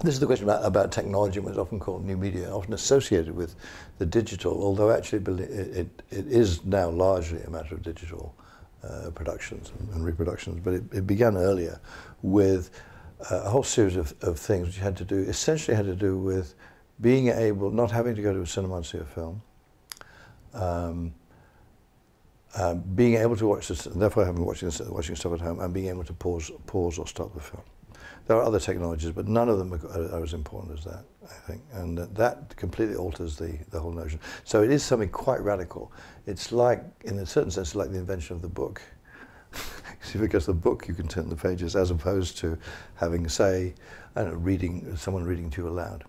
This is the question about technology, what's often called new media, often associated with the digital, although actually it is now largely a matter of digital productions and reproductions. But it began earlier with a whole series of things which essentially had to do with being able, not having to go to a cinema to see a film, being able to watch this, therefore having watching stuff at home, and being able to pause or stop the film. There are other technologies, but none of them are as important as that, I think. And that completely alters the whole notion. So it is something quite radical. It's like, in a certain sense, like the invention of the book. See, because the book, you can turn the pages, as opposed to having, say, I don't know, someone reading to you aloud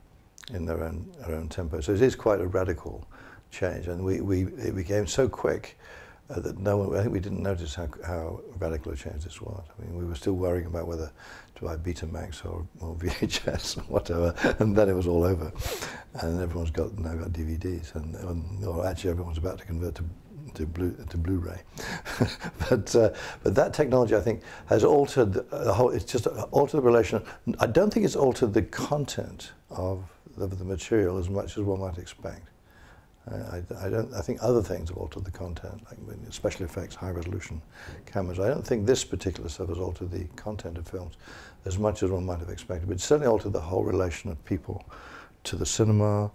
in their own tempo. So it is quite a radical change. And it became so quick that I think we didn't notice how radical a change this was. I mean, we were still worrying about whether to buy Betamax or VHS or whatever, and then it was all over. And everyone's now got DVDs, or actually everyone's about to convert to Blu-ray. but that technology, I think, has altered the whole. It's just altered the relation. I don't think it's altered the content of the material as much as one might expect. I think other things have altered the content, like special effects, high resolution cameras. I don't think this particular stuff has altered the content of films as much as one might have expected, but it's certainly altered the whole relation of people to the cinema,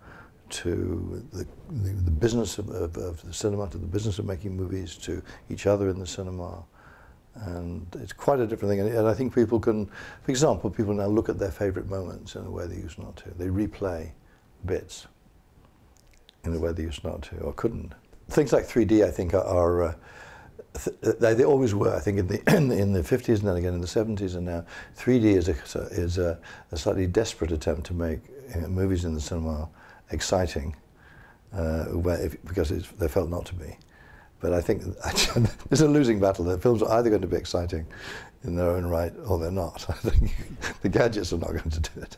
to the business of the cinema, to the business of making movies, to each other in the cinema. And it's quite a different thing. And I think people can, for example, people now look at their favorite moments in a way they used not to. They replay bits in a way they used not to, or couldn't. Things like 3D, I think, they always were. I think in the 50s and then again in the 70s and now, 3D is a slightly desperate attempt to make movies in the cinema exciting, because they felt not to be. But I think there's a losing battle. The films are either going to be exciting in their own right or they're not. I think the gadgets are not going to do it.